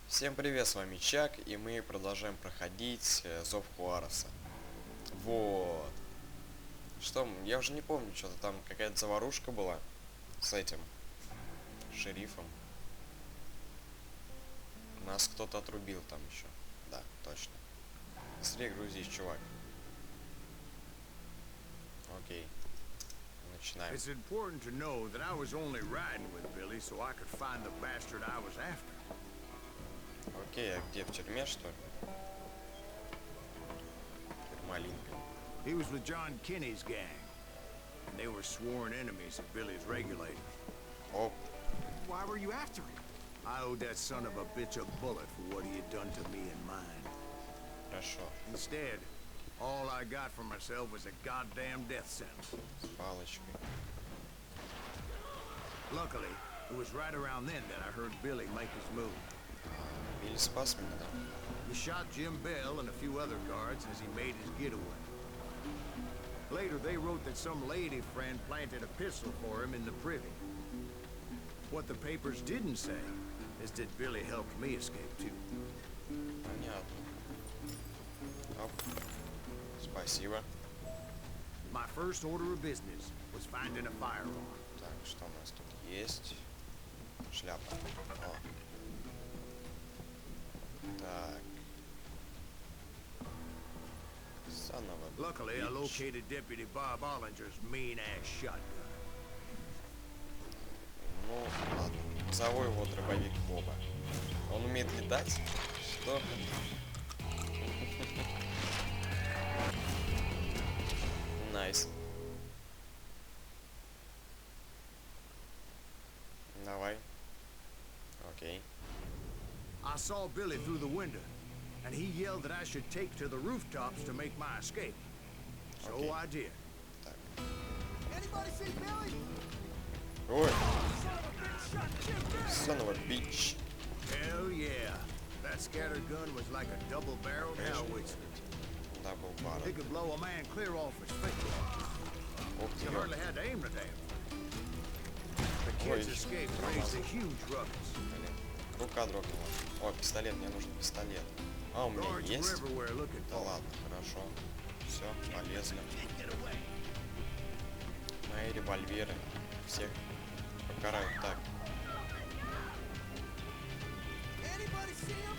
Всем привет, с вами Чак, и мы продолжаем проходить Зов Хуареса. Вот. Что, я уже не помню, что-то там какая-то заварушка была с этим шерифом. Нас кто-то отрубил там еще. Да, точно. Быстрее грузись, чувак. Окей. Начинаем. It's important to know that I was only riding with Billy so I could find the bastard I was after. Окей, а где, в тюрьме, что ли? Тюрьма Линкольн. He was with John Kinney's gang, and they were sworn enemies of Billy's regulators. Оп. Why were you after him? I owed that son of a bitch a bullet for what he had done to me and mine. Хорошо. Instead, all I got for myself was a goddamn death sentence. С палочкой. Luckily, it was right around then that I heard Billy make his move. Билли спас меня, да? He shot Jim Bell and a few other guards as he made his getaway. Later, they wrote that some lady friend planted a pistol for him in the privy. What the papers didn't say is that Billy helped me escape too. Понятно. Оп. Спасибо. My first order of business was finding a firearm. Так, что у нас тут есть? Шляпа. О. Так. Son of a Luckily, I bitch. located Deputy Bob Ollinger's mean-ass shotgun. Ну, ладно. Зову его дробовик Боба. Он умеет летать? Что? Найс. Давай. Окей. I saw Billy through the window, and he yelled that I should take to the rooftops to make my escape. So Okay. I did. Так. Anybody see Billy? Ой. Son of a bitch. Hell yeah. That scattered gun was like a double-barreled howitzer. Дабл баррел. It could blow a man clear off his feet. Ух ты, You hardly had to aim the damn thing. The kid's Ой, escape raised a huge ruckus. блин. Рука дрогнула. О, пистолет, мне нужен пистолет. А, у меня Guards were есть? everywhere looking Да for him. ладно, хорошо. Все, полезли. Мои револьверы всех покарают. Так, Anybody see him?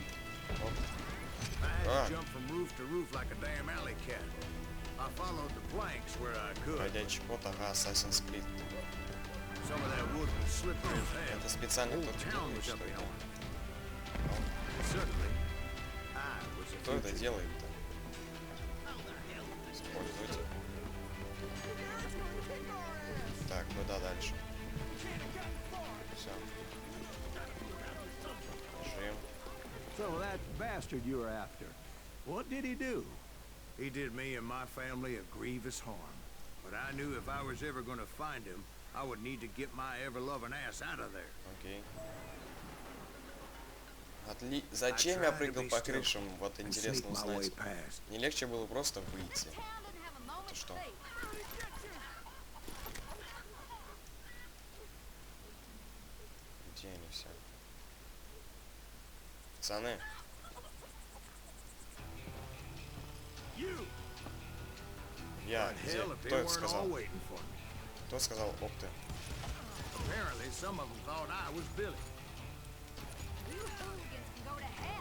оп. I had Ah. to jump from roof to roof like a damn alley cat. I followed the planks where I could. Ходячий код, ага, Assassin's Creed. Some of that wood was slippery as hell. Это специально Whole кто-то town делает, was что up in это? arms. Suddenly, I was a Кто это fugitive. делает-то? Используйте. Так, куда дальше? Все. Жим. So that bastard you were after, what did he do? He did me and my family a grievous harm. But I knew if I was ever going to find him, I would need to get my ever-loving ass out of there. Окей. Зачем я прыгал по крышам? Вот And интересно sneak my way узнать. past. Не легче было просто выйти. Это что? Где они все? Пацаны. Я, But где? hell, if Кто they это weren't all сказал? waiting for me. Кто сказал, оп ты? Apparently, some of them thought I was Billy.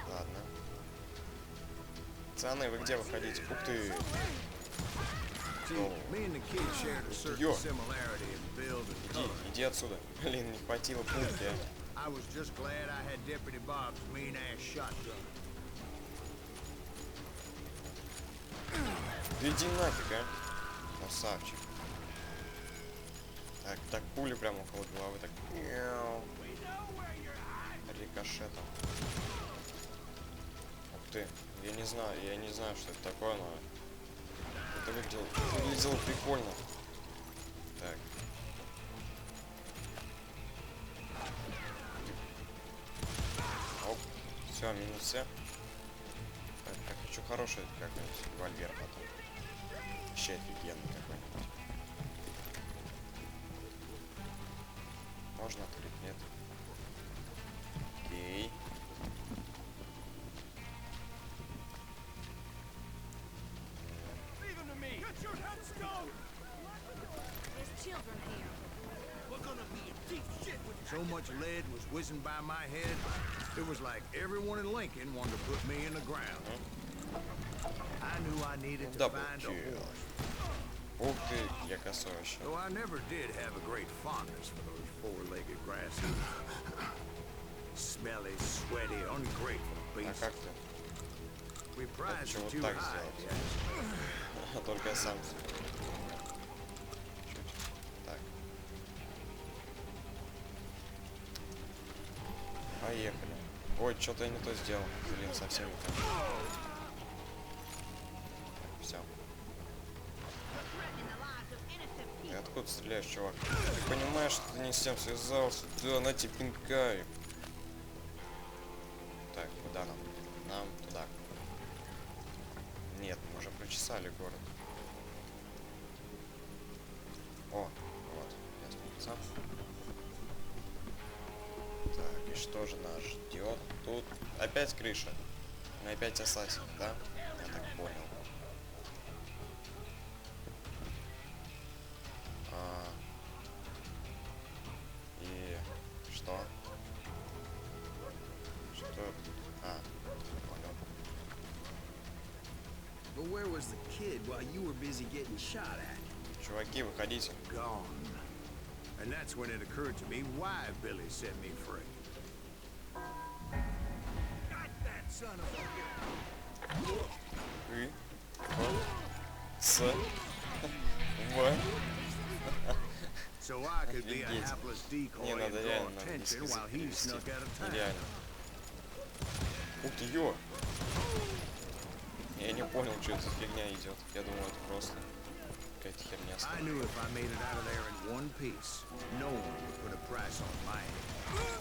Ладно. Пацаны, вы где выходите? Ух ты! See, me and the kid shared a certain Yo. similarity in build and Иди, color. иди отсюда. Блин, не хватило пульки, а. I was just glad I had Deputy Bob's mean-ass shotgun. Да иди нафиг, а. Красавчик. Так, так пули прямо около головы, так. Мяу. Рикошетом. Ух ты, я не знаю, что это такое, но это выглядело прикольно. Так. Оп, все, минус все. Так, я хочу хороший какой-нибудь револьвер потом. Вообще офигенный какой-нибудь. Можно открыть? Нет. Окей. So much lead was whizzing by my head, it was like everyone in Lincoln wanted to put me in the ground. I knew I needed to Double find a kill. horse. Ух ты, я косой вообще. Though I never did have a great fondness for those four-legged grasses. Smelly, sweaty, ungrateful А beasts. как ты? We prized чего them too так high, сделать? yes. Только я сам. Чуть. Так. Поехали. Ой, что-то я не то сделал. Блин, совсем не то. Все. Ты откуда стреляешь, чувак? Ты понимаешь, что ты не с тем связался? Да, на тебе пинка. Так, куда нам? Нам туда. Нет, мы уже прочесали город. О, вот, я спустился. Так, и что же нас ждет? Тут опять крыша. Мы опять ассасин, да? Я так понял. И что? Что? Понял. But where was the kid while you were busy getting shot at? Чуваки, выходите. Gone. And that's when it occurred to me why Billy set me free. Got that son of a... И. С. В. So I could be a Офигеть. hapless Не, decoy and надо draw реально attention язык while he перевести. snuck out of town. Нереально. Ух ты, ё! Я не понял, что это за фигня идет. Я думал, это просто какая-то херня. I knew if I made it out of there in one piece, no one would put a price on my head.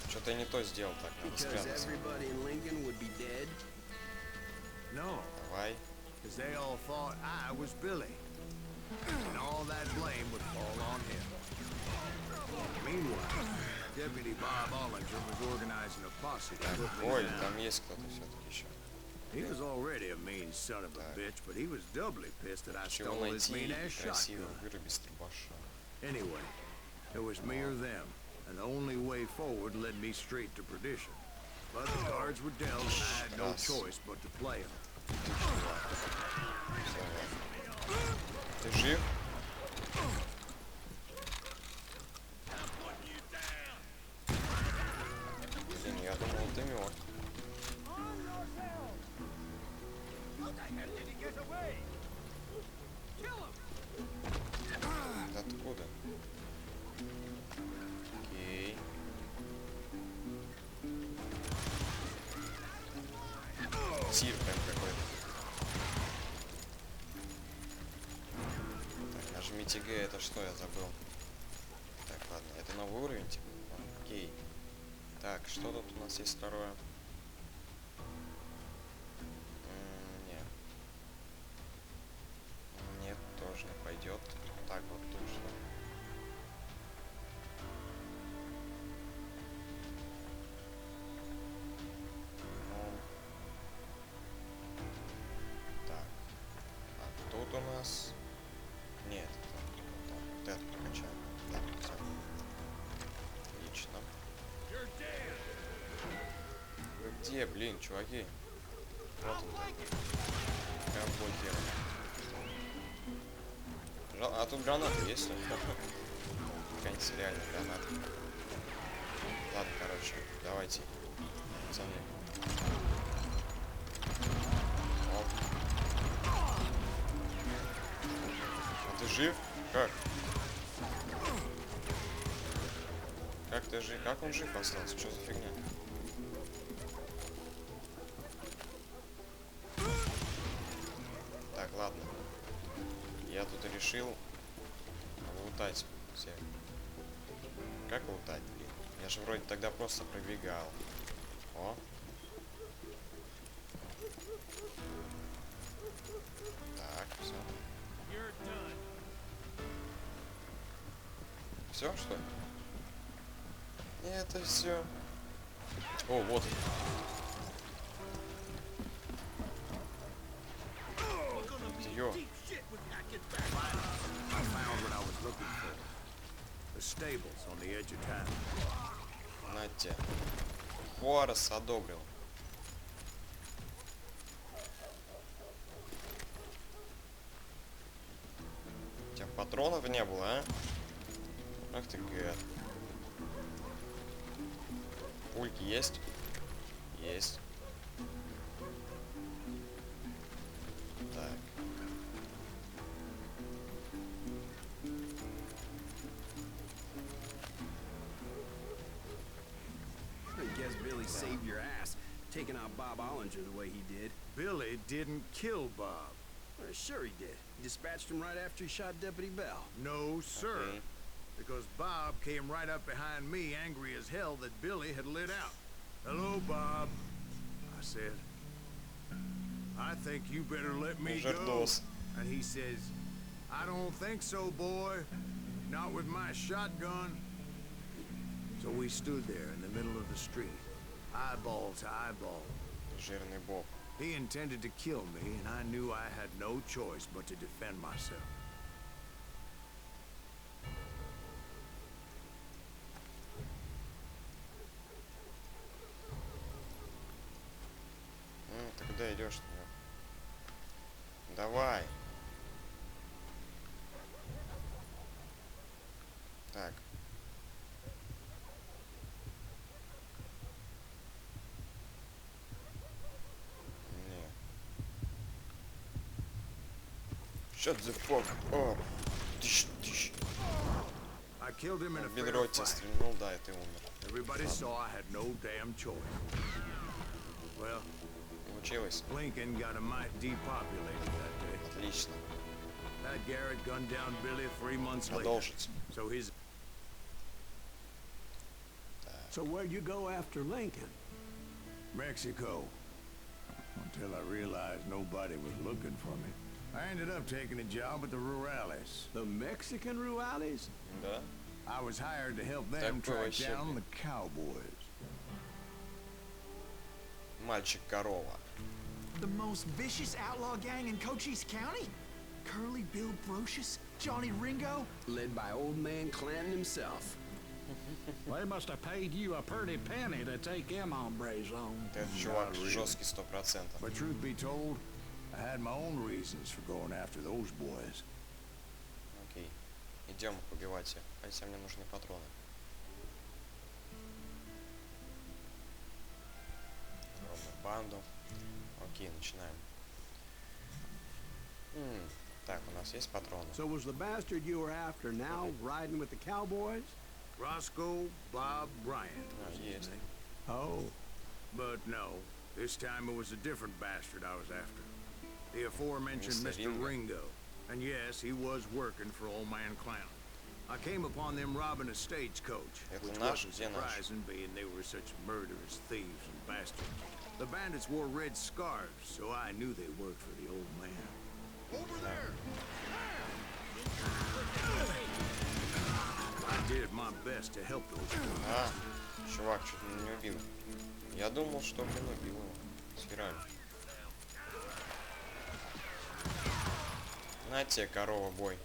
Что-то я не то сделал, так, надо Because спрятаться. everybody in Lincoln would be dead? No, Давай. because they all thought I was Billy. And all that blame would fall on him. Meanwhile, Deputy Bob Ollinger was organizing a posse to put me Ой, down. там есть кто-то все-таки еще. He was already a mean son of a bitch, but he was doubly pissed that I Чего stole his найти mean-ass красиво shotgun. вырубить трубаша. Anyway, it was me or them, and the only way forward led me straight to perdition. But the cards were dealt, and I had no choice but to play them. Ты жив? Блин, я думал, ты мертв. Откуда? Окей. Тир прям какой-то. Так, нажмите Г, это что, я забыл. Так, ладно, это новый уровень, типа. Окей. Так, что тут у нас есть второе? Нет. Нет, тоже не пойдет. Так, вот тут что. Ну. Так. А тут у нас... Нет, вот это прокачаем. Так, все. Отлично. Вы где, блин, чуваки? Вот он. Прям блокирован. А тут гранаты есть? Какая-нибудь реальная граната. Ладно, короче, давайте. Пацаны. Оп. А ты жив? Как? Как ты жив? Как он жив остался? Что за фигня? Так, ладно. Я тут решил лутать всех. Как лутать, блин? Я же вроде тогда просто пробегал. О. Так, все. Все, что ли? Это все. О, вот. Ё. I found what I was looking for. The stables on the edge of town. Нате. Хуарес одобрил. У тебя патронов не было, а? Ах ты гад. Пульки есть? Есть. Так. I guess Billy saved your ass, taking out Bob Ollinger the way he did. Billy didn't kill Bob. Sure he did. He dispatched him right after he shot Deputy Bell. No, sir. Okay. Because Bob came right up behind me, angry as hell that Billy had lit out. Hello, Bob, I said. I think you better let me go. Жирдос. And he says, I don't think so, boy. Not with my shotgun. So we stood there in the middle of the street, eyeball to eyeball. Жирный боб. He intended to kill me, and I knew I had no choice but to defend myself. Ты куда идешь? Давай. Так. Не. Shut the fuck up. Тыщ. I killed him in a В fair бедро тебя fight. стрельнул, да, и ты умер. Everybody saw I had no damn choice. Well, Получилось? Lincoln got a mite depopulated that day. Отлично. Pat Garrett gunned down Billy 3 months later. Продолжить. So his So where'd you go after Lincoln? Mexico. Until I realized nobody was looking for me. I ended up taking a job at the Rurales. The Mexican Ruales? Да? I was hired to help them Такое track down себе. the cowboys. Мальчик-корова. The most vicious outlaw gang in Cochise County? Curly Bill Brocious? Johnny Ringo? Led by old man Clanton himself. They must have paid you a pretty penny to take them hombres on. Этот чувак really. жесткий 100%. But truth be told, I had my own reasons for going after those boys. Окей. Идем убивать их. Хотя мне нужны патроны. Ровно банду. Окей, начинаем. Так, у нас есть патроны. So was the bastard you were after now riding with the cowboys? Roscoe Bob Bryant was his Есть. name. Oh, But no, this time it was a different bastard I was after. The aforementioned Mr. Mr. Ringo. And yes, he was working for Old Man Clown. I came upon them robbing a stagecoach, Это which наш? wasn't Где наш? surprising, being they were such murderous thieves and bastards. The bandits wore red scarves, so I knew they worked for the old man. Over there! I did my best to help those boys. А, чувак, чуть не убил. Я думал, что, блин, убил его. Схерали. На тебе, корова, бой.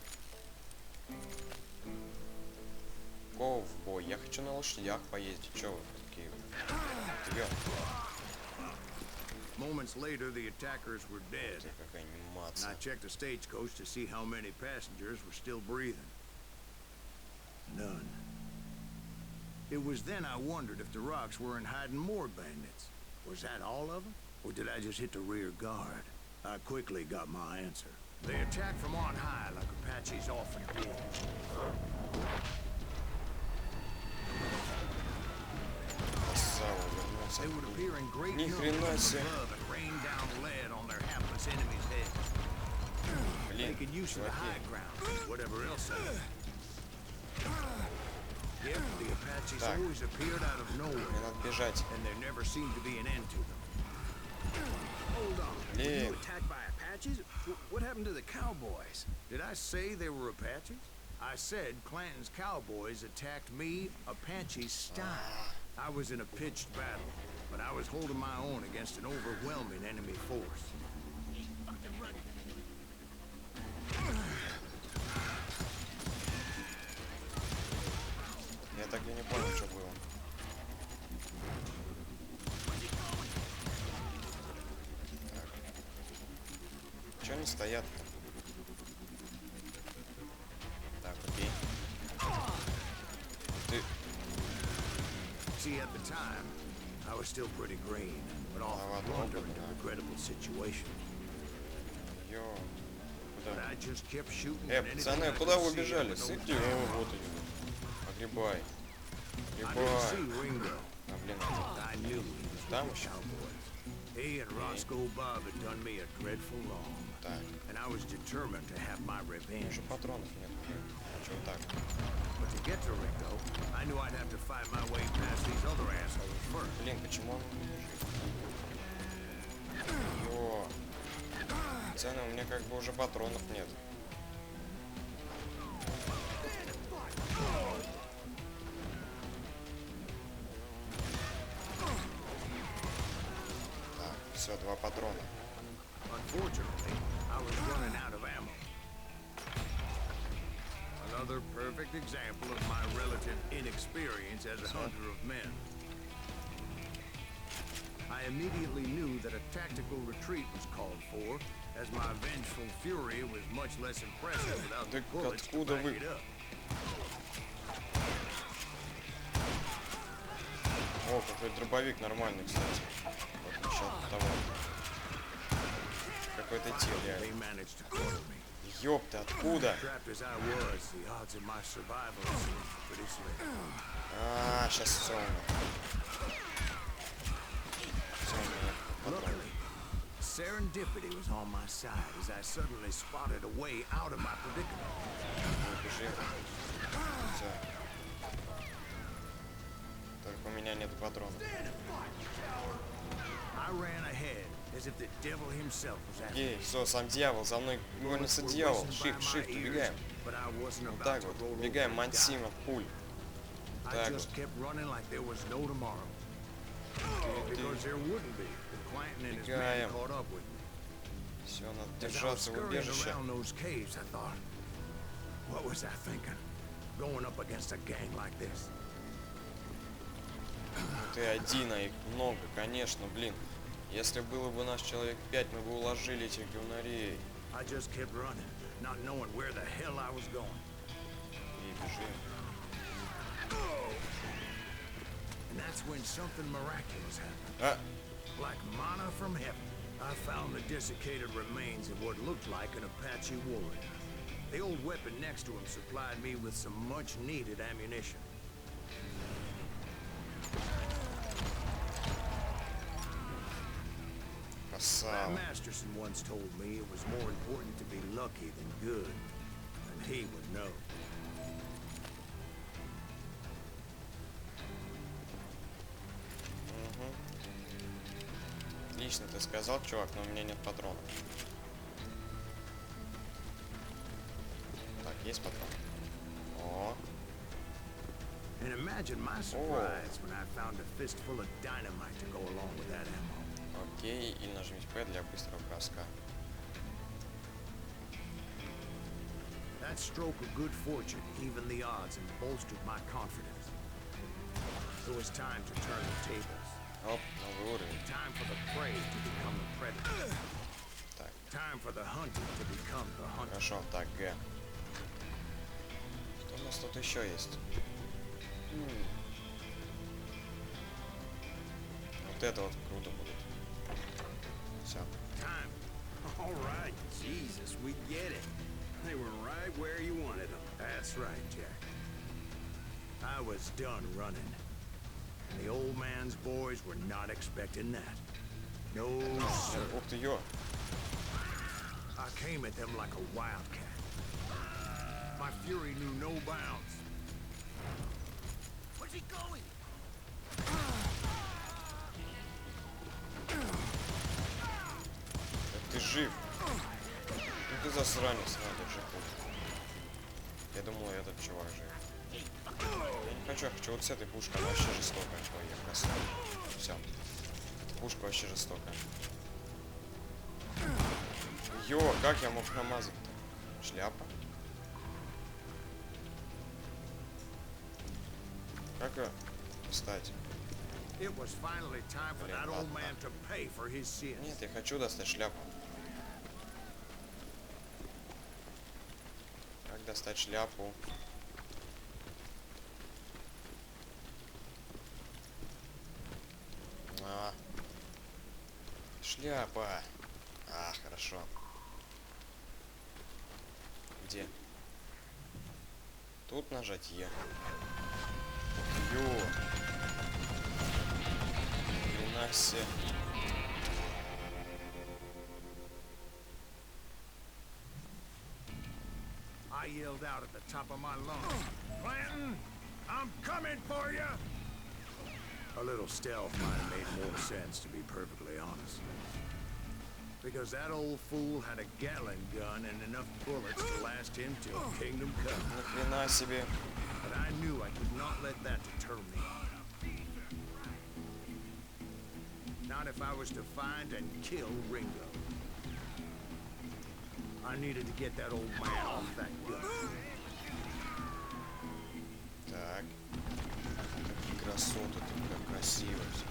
Ковбой. Я хочу на лошадях поездить. Чё вы такие? Вперед. Moments later, the attackers were dead. Ты какая And анимация. I checked the stagecoach to see how many passengers were still breathing. None. It was then I wondered if the rocks weren't hiding more bandits. Was that all of them? Or did I just hit the rear guard? I quickly got my answer. They attacked from on high like Apaches often did. Красава, вернулся. They would appear in great Ни numbers хрена себе. above and rain down lead on their hapless enemies' heads. Блин, Making use of the high чуваки. ground, whatever else they did. Yep, the Apaches Так. always appeared out of Мне nowhere, надо бежать. and there never seemed to be an end to them. Hold on. Were Блин. you attacked by Apaches? What happened to the cowboys? Did I say they were Apaches? I said Clanton's cowboys attacked me Apache style. I was in a pitched battle, but I was holding my own against an overwhelming enemy force. так я не понял, что было. Так. Чё они стоят-то? Так, окей. Ты... See, at the time, I was still pretty green, but often wondered in regrettable situations. Ё... But I just kept shooting. Пацаны, куда вы убежали? Сыпьте, о, вот они. Погребай. Погребай. А, блин, там еще? He and Roscoe Bob had done me a dreadful wrong. Так. And I was determined to have my revenge. Уже патронов нет. А чё так? But to get to Ringo, I knew I'd have to find my way past these other assholes first. Блин, почему он не бежит? Ё. Пацаны, у меня как бы уже патронов нет. Так, все, 2 патрона. Unfortunately, I was running out of ammo. Another perfect example of my relative inexperience as a hunter of men. I immediately knew that a tactical retreat was called for, as my vengeful fury was much less impressive without the bullets to back it up. О, какой дробовик нормальный, кстати. В отличие от того. Какой-то тир, реально. Ёпта, откуда? А, сейчас все. Serendipity was on my side as I suddenly spotted a way out of my predicament. Бежи. Все. Только у меня нет патронов. I ran ahead as if the devil himself was after me. Ей, все, сам дьявол, за мной гонится дьявол. Shift, убегаем. Вот так вот, убегаем, мансим от пуль. Так вот. Убегаем. Все, надо держаться в убежище. Ты один, а их много, конечно, блин. Если было бы нас человек 5, мы бы уложили этих говнарей. И бежим. А! Like manna from heaven, I found the desiccated remains of what looked like an Apache warrior. The old weapon next to him supplied me with some much-needed ammunition. Красава. Masterson once told me it was more important to be lucky than good, and he would know. Отлично, ты сказал, чувак, но у меня нет патронов. Так, есть патрон. О. And imagine my surprise when I found a fistful of dynamite to go along with that ammo. Окей, и нажмите P для быстрого броска. That stroke of good fortune evened the odds and bolstered my confidence. It was time to turn the tables. Оп, новый уровень. Time for the prey to become the predator. Так. Time for the hunted to become the hunter. Хорошо, так, Г. Что у нас тут еще есть? Вот это вот круто будет. Все. Time. All right, Jesus, we get it. They were right where you wanted them. That's right, Jack. I was done running. The old man's boys were not expecting that. No, sir. Ух ты, ё. I came at them like a wildcat. My fury knew no bounds. Where's he going? Ты жив. Ну ты засранец, надо же. Я думал, этот чувак жив. Я не хочу, я хочу вот с этой пушкой, она вообще жестокая. Ой, я красавец. Все. Эта пушка вообще жестокая. Ё, как я мог намазать-то? Шляпа? Как ее встать? It was finally time for that old man to pay for his sins. Нет, я хочу достать шляпу. Как достать шляпу? Шляпа. Хорошо. Где? Тут нажать Е. Ё. Хрена себе. I yelled out at the top of my lungs, Clanton, I'm coming for you! A little stealth might have made more sense, to be perfectly honest. Because that old fool had a Gatling gun and enough bullets to last him till Kingdom Come. Ни хрена себе. But I knew I could not let that deter me. Not if I was to find and kill Ringo. I needed to get that old man off that gun. Так. Какие красоты тут, как красиво все.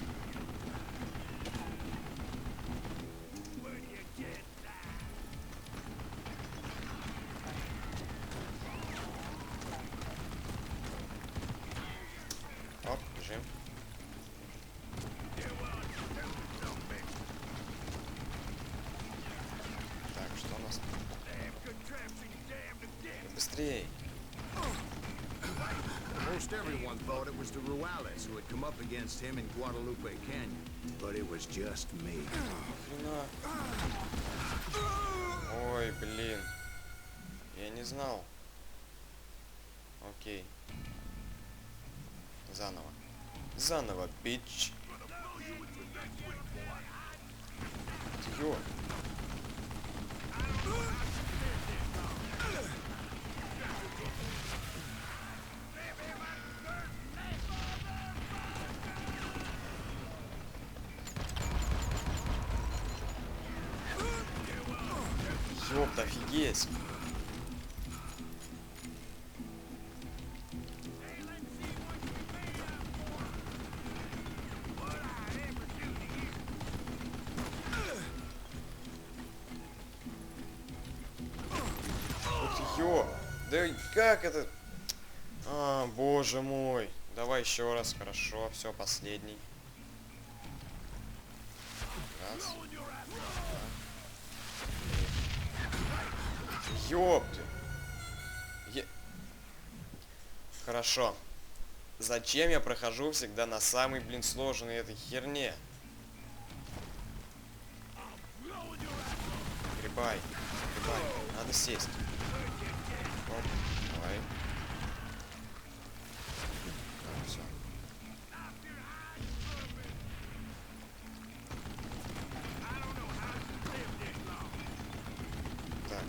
Оп, бежим. Так, что у нас? Быстрее. Most everyone thought it was the Ruales who had come up against him in Guadalupe Canyon, but it was just me. Хрена. Ой, блин. Я не знал. Окей. Заново. Заново, бич. Ё. Ёпта, офигеть. Ух ты, ё. Да как это? Боже мой. Давай еще раз, хорошо. Все, последний. Раз. Ёпты. Хорошо. Зачем я прохожу всегда на самой, блин, сложной этой херне? Грибай. Грибай. Надо сесть. Оп, давай. Все. Так.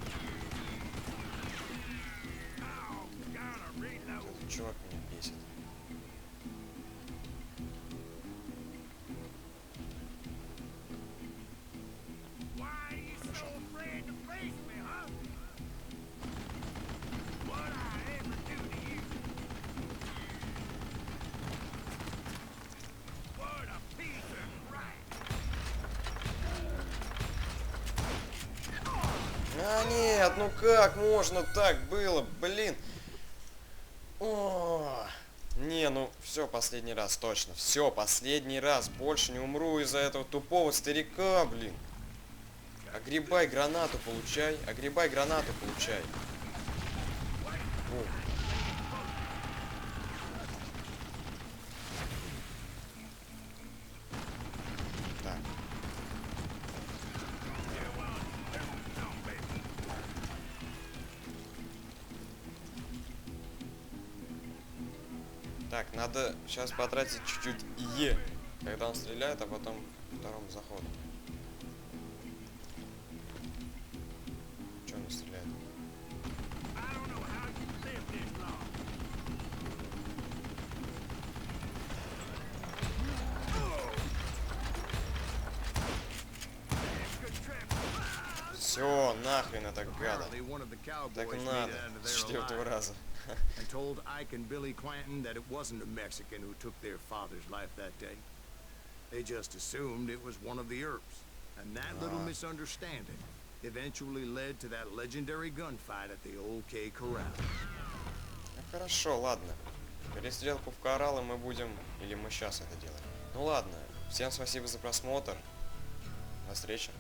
Этот чувак меня бесит. Нет, ну как можно так было, блин. О, не, ну все, последний раз, точно. Все, последний раз. Больше не умру из-за этого тупого старика, блин. Огребай гранату, получай. Огребай гранату, получай. О. Так. Так, надо сейчас потратить чуть-чуть Е, когда он стреляет, а потом вторым заходом. Чё он не стреляет? Все, нахрен это гада. Apparently, one of the Так cowboys made надо. it out of С there 4-го alive раза. and told Ike and Billy Clanton that it wasn't a Mexican who took their father's life that day. They just assumed it was one of the Earps, and that little misunderstanding eventually led to that legendary gunfight at the Old K Corral. Ну хорошо, ладно. Перестрелку в кораллы мы будем... Или мы сейчас это делаем? Ну ладно. Всем спасибо за просмотр. До встречи.